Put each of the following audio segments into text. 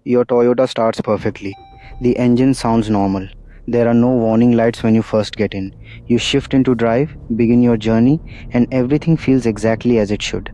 Your Toyota starts perfectly. The engine sounds normal. There are no warning lights when you first get in. You shift into drive, begin your journey, and everything feels exactly as it should.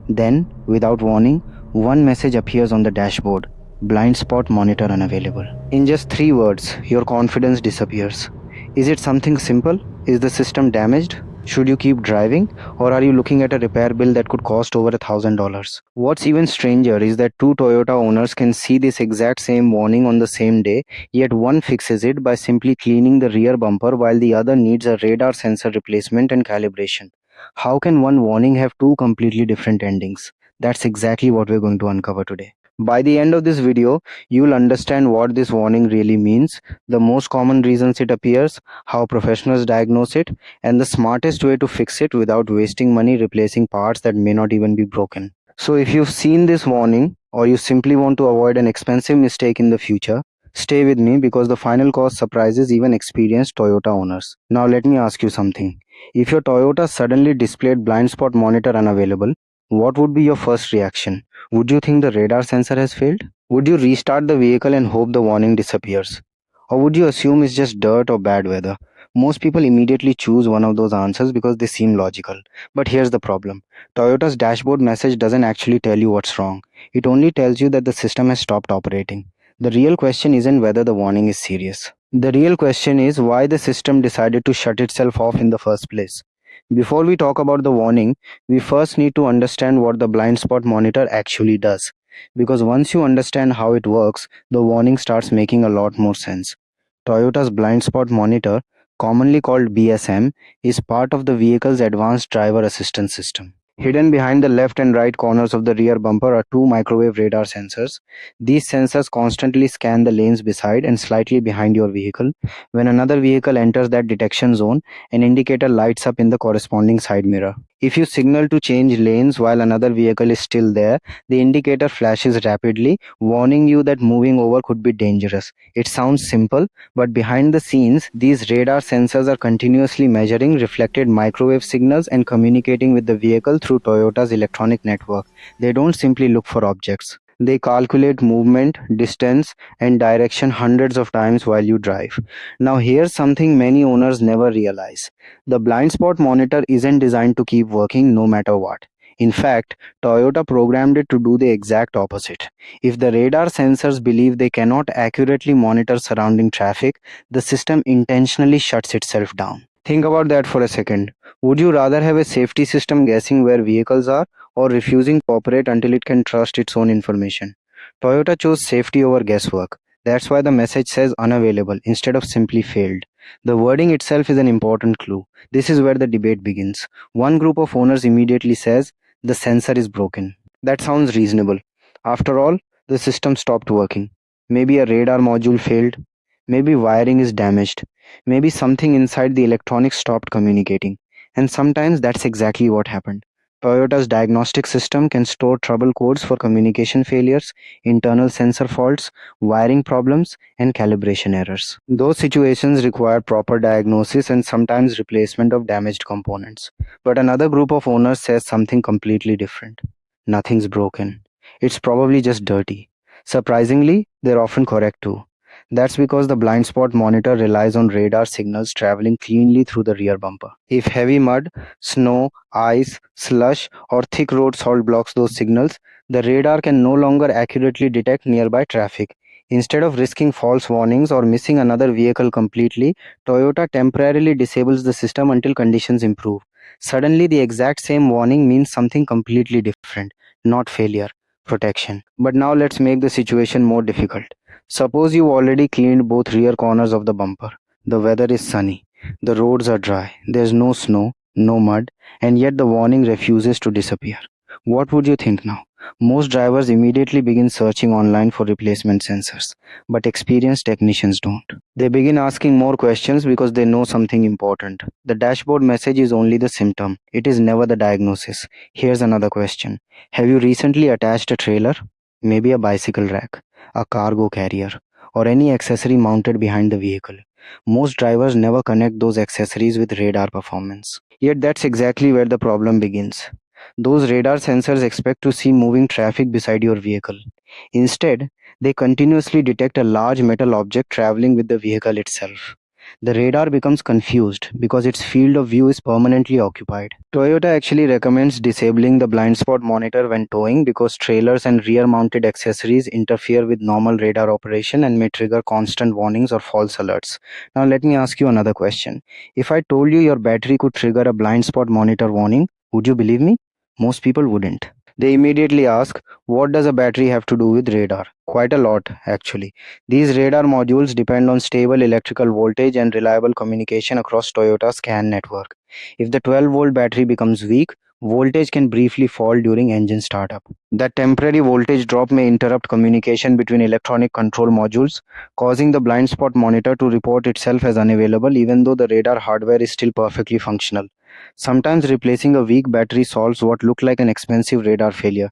Then, without warning, one message appears on the dashboard: blind spot monitor unavailable. In just 3 words, your confidence disappears. Is it something simple? Is the system damaged? Should you keep driving? Or are you looking at a repair bill that could cost over $1,000? What's even stranger is that two Toyota owners can see this exact same warning on the same day, yet one fixes it by simply cleaning the rear bumper while the other needs a radar sensor replacement and calibration. How can one warning have two completely different endings? That's exactly what we're going to uncover today. By the end of this video, you'll understand what this warning really means, the most common reasons it appears, how professionals diagnose it, and the smartest way to fix it without wasting money replacing parts that may not even be broken. So if you've seen this warning, or you simply want to avoid an expensive mistake in the future, stay with me because the final cost surprises even experienced Toyota owners. Now let me ask you something. If your Toyota suddenly displayed blind spot monitor unavailable, what would be your first reaction? Would you think the radar sensor has failed? Would you restart the vehicle and hope the warning disappears? Or would you assume it's just dirt or bad weather? Most people immediately choose one of those answers because they seem logical. But here's the problem. Toyota's dashboard message doesn't actually tell you what's wrong. It only tells you that the system has stopped operating. The real question isn't whether the warning is serious. The real question is why the system decided to shut itself off in the first place. Before we talk about the warning, we first need to understand what the blind spot monitor actually does. Because once you understand how it works, the warning starts making a lot more sense. Toyota's blind spot monitor, commonly called BSM, is part of the vehicle's advanced driver assistance system. Hidden behind the left and right corners of the rear bumper are two microwave radar sensors. These sensors constantly scan the lanes beside and slightly behind your vehicle. When another vehicle enters that detection zone, an indicator lights up in the corresponding side mirror. If you signal to change lanes while another vehicle is still there, the indicator flashes rapidly, warning you that moving over could be dangerous. It sounds simple, but behind the scenes, these radar sensors are continuously measuring reflected microwave signals and communicating with the vehicle through Toyota's electronic network. They don't simply look for objects. They calculate movement, distance, and direction hundreds of times while you drive. Now, here's something many owners never realize. The blind spot monitor isn't designed to keep working no matter what. In fact, Toyota programmed it to do the exact opposite. If the radar sensors believe they cannot accurately monitor surrounding traffic, the system intentionally shuts itself down. Think about that for a second. Would you rather have a safety system guessing where vehicles are or refusing to operate until it can trust its own information? Toyota chose safety over guesswork. That's why the message says unavailable instead of simply failed. The wording itself is an important clue. This is where the debate begins. One group of owners immediately says, the sensor is broken. That sounds reasonable. After all, the system stopped working. Maybe a radar module failed. Maybe wiring is damaged. Maybe something inside the electronics stopped communicating. And sometimes that's exactly what happened. Toyota's diagnostic system can store trouble codes for communication failures, internal sensor faults, wiring problems, and calibration errors. Those situations require proper diagnosis and sometimes replacement of damaged components. But another group of owners says something completely different. Nothing's broken. It's probably just dirty. Surprisingly, they're often correct too. That's because the blind spot monitor relies on radar signals traveling cleanly through the rear bumper. If heavy mud, snow, ice, slush, or thick road salt blocks those signals, the radar can no longer accurately detect nearby traffic. Instead of risking false warnings or missing another vehicle completely, Toyota temporarily disables the system until conditions improve. Suddenly, the exact same warning means something completely different, not failure, protection. But now let's make the situation more difficult. Suppose you've already cleaned both rear corners of the bumper. The weather is sunny. The roads are dry. There's no snow, no mud, and yet the warning refuses to disappear. What would you think now? Most drivers immediately begin searching online for replacement sensors, but experienced technicians don't. They begin asking more questions because they know something important. The dashboard message is only the symptom. It is never the diagnosis. Here's another question. Have you recently attached a trailer? Maybe a bicycle rack, a cargo carrier, or any accessory mounted behind the vehicle. Most drivers never connect those accessories with radar performance. Yet that's exactly where the problem begins. Those radar sensors expect to see moving traffic beside your vehicle. Instead, they continuously detect a large metal object traveling with the vehicle itself. The radar becomes confused because its field of view is permanently occupied. Toyota actually recommends disabling the blind spot monitor when towing because trailers and rear mounted accessories interfere with normal radar operation and may trigger constant warnings or false alerts. Now, let me ask you another question. If I told you your battery could trigger a blind spot monitor warning, would you believe me? Most people wouldn't. They immediately ask, what does a battery have to do with radar? Quite a lot, actually. These radar modules depend on stable electrical voltage and reliable communication across Toyota's CAN network. If the 12-volt battery becomes weak, voltage can briefly fall during engine startup. That temporary voltage drop may interrupt communication between electronic control modules, causing the blind spot monitor to report itself as unavailable even though the radar hardware is still perfectly functional. Sometimes replacing a weak battery solves what looked like an expensive radar failure.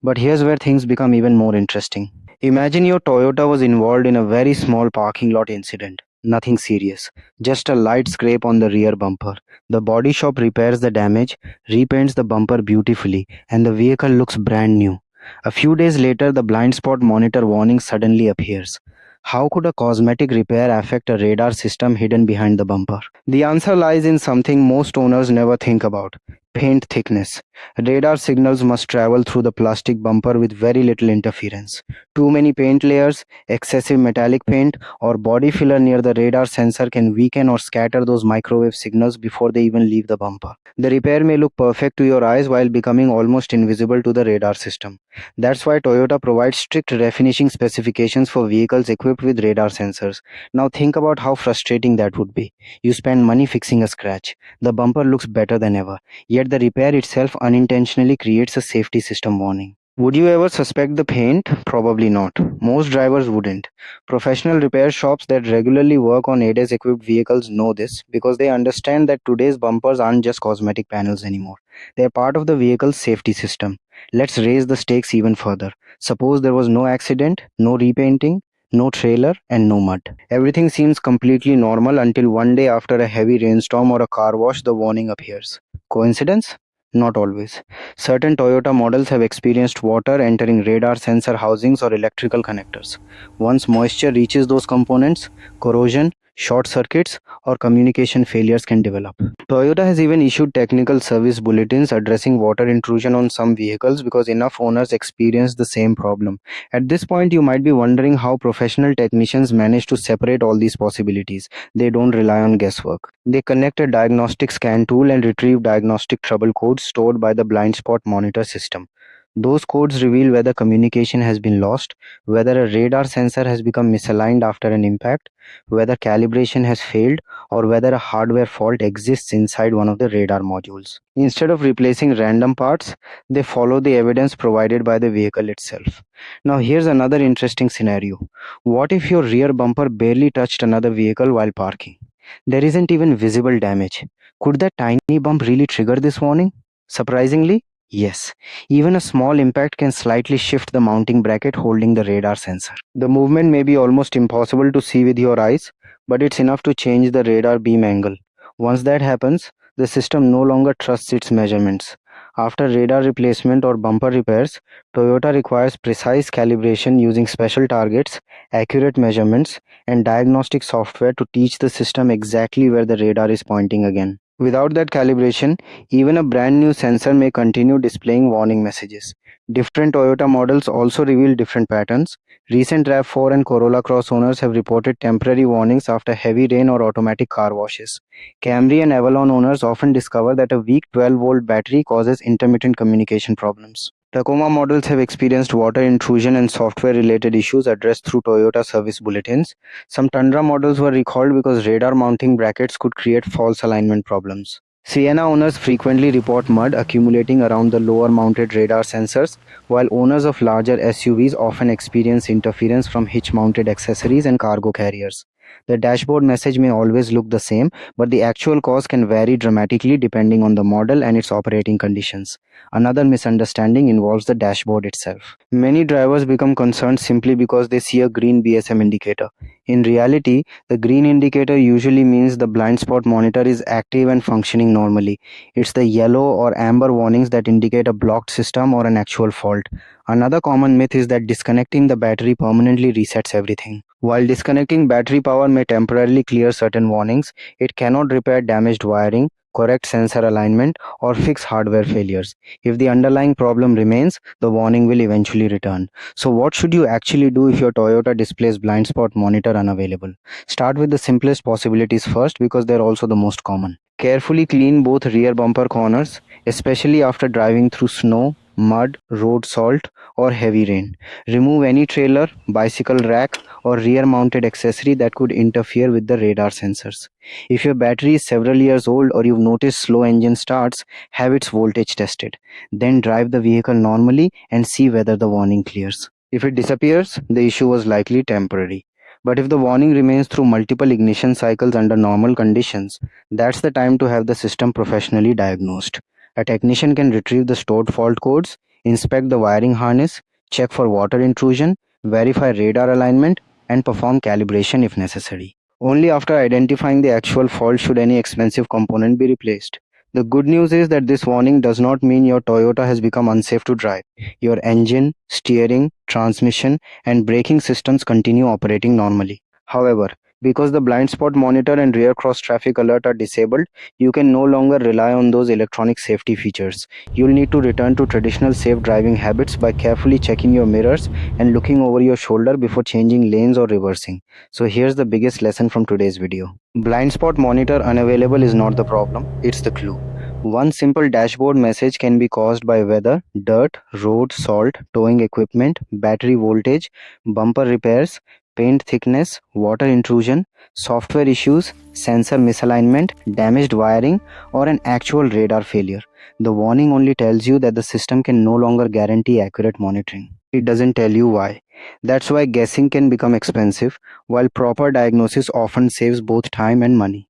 But here's where things become even more interesting. Imagine your Toyota was involved in a very small parking lot incident. Nothing serious, just a light scrape on the rear bumper. The body shop repairs the damage, repaints the bumper beautifully, and the vehicle looks brand new. A few days later, the blind spot monitor warning suddenly appears. How could a cosmetic repair affect a radar system hidden behind the bumper? The answer lies in something most owners never think about: paint thickness. Radar signals must travel through the plastic bumper with very little interference. Too many paint layers, excessive metallic paint, or body filler near the radar sensor can weaken or scatter those microwave signals before they even leave the bumper. The repair may look perfect to your eyes while becoming almost invisible to the radar system. That's why Toyota provides strict refinishing specifications for vehicles equipped with radar sensors. Now think about how frustrating that would be. You spend money fixing a scratch. The bumper looks better than ever, yet the repair itself unintentionally creates a safety system warning. Would you ever suspect the paint? Probably not. Most drivers wouldn't. Professional repair shops that regularly work on ADAS equipped vehicles know this because they understand that today's bumpers aren't just cosmetic panels anymore. They're part of the vehicle's safety system. Let's raise the stakes even further. Suppose there was no accident, no repainting, no trailer, and no mud. Everything seems completely normal until one day after a heavy rainstorm or a car wash, the warning appears. Coincidence? Not always. Certain Toyota models have experienced water entering radar sensor housings or electrical connectors. Once moisture reaches those components, corrosion, short circuits, or communication failures can develop. Toyota has even issued technical service bulletins addressing water intrusion on some vehicles because enough owners experience the same problem. At this point, you might be wondering how professional technicians manage to separate all these possibilities. They don't rely on guesswork. They connect a diagnostic scan tool and retrieve diagnostic trouble codes stored by the blind spot monitor system. Those codes reveal whether communication has been lost, whether a radar sensor has become misaligned after an impact, whether calibration has failed, or whether a hardware fault exists inside one of the radar modules. Instead of replacing random parts, they follow the evidence provided by the vehicle itself. Now, here's another interesting scenario. What if your rear bumper barely touched another vehicle while parking? There isn't even visible damage. Could that tiny bump really trigger this warning? Surprisingly, yes. Even a small impact can slightly shift the mounting bracket holding the radar sensor. The movement may be almost impossible to see with your eyes, but it's enough to change the radar beam angle. Once that happens, the system no longer trusts its measurements. After radar replacement or bumper repairs, Toyota requires precise calibration using special targets, accurate measurements, and diagnostic software to teach the system exactly where the radar is pointing again. Without that calibration, even a brand new sensor may continue displaying warning messages. Different Toyota models also reveal different patterns. Recent RAV4 and Corolla Cross owners have reported temporary warnings after heavy rain or automatic car washes. Camry and Avalon owners often discover that a weak 12-volt battery causes intermittent communication problems. Tacoma models have experienced water intrusion and software-related issues addressed through Toyota service bulletins. Some Tundra models were recalled because radar mounting brackets could create false alignment problems. Sienna owners frequently report mud accumulating around the lower mounted radar sensors, while owners of larger SUVs often experience interference from hitch-mounted accessories and cargo carriers. The dashboard message may always look the same, but the actual cause can vary dramatically depending on the model and its operating conditions. Another misunderstanding involves the dashboard itself. Many drivers become concerned simply because they see a green BSM indicator. In reality, the green indicator usually means the blind spot monitor is active and functioning normally. It's the yellow or amber warnings that indicate a blocked system or an actual fault. Another common myth is that disconnecting the battery permanently resets everything. While disconnecting battery power may temporarily clear certain warnings, it cannot repair damaged wiring, correct sensor alignment, or fix hardware failures. If the underlying problem remains, the warning will eventually return. So what should you actually do if your Toyota displays blind spot monitor unavailable? Start with the simplest possibilities first because they're also the most common. Carefully clean both rear bumper corners, especially after driving through snow, mud, road salt, or heavy rain. Remove any trailer, bicycle rack, or rear mounted accessory that could interfere with the radar sensors. If your battery is several years old or you've noticed slow engine starts, have its voltage tested. Then drive the vehicle normally and see whether the warning clears. If it disappears, the issue was likely temporary. But if the warning remains through multiple ignition cycles under normal conditions, that's the time to have the system professionally diagnosed. A technician can retrieve the stored fault codes, inspect the wiring harness, check for water intrusion, verify radar alignment, and perform calibration if necessary. Only after identifying the actual fault should any expensive component be replaced. The good news is that this warning does not mean your Toyota has become unsafe to drive. Your engine, steering, transmission, and braking systems continue operating normally. However, because the blind spot monitor and rear cross traffic alert are disabled, you can no longer rely on those electronic safety features. You'll need to return to traditional safe driving habits by carefully checking your mirrors and looking over your shoulder before changing lanes or reversing. So here's the biggest lesson from today's video. Blind spot monitor unavailable is not the problem, it's the clue. One simple dashboard message can be caused by weather, dirt, road, salt, towing equipment, battery voltage, bumper repairs, paint thickness, water intrusion, software issues, sensor misalignment, damaged wiring, or an actual radar failure. The warning only tells you that the system can no longer guarantee accurate monitoring. It doesn't tell you why. That's why guessing can become expensive, while proper diagnosis often saves both time and money.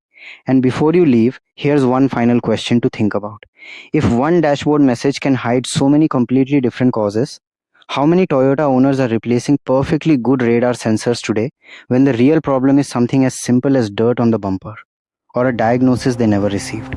And before you leave, here's one final question to think about. If one dashboard message can hide so many completely different causes, how many Toyota owners are replacing perfectly good radar sensors today when the real problem is something as simple as dirt on the bumper or a diagnosis they never received?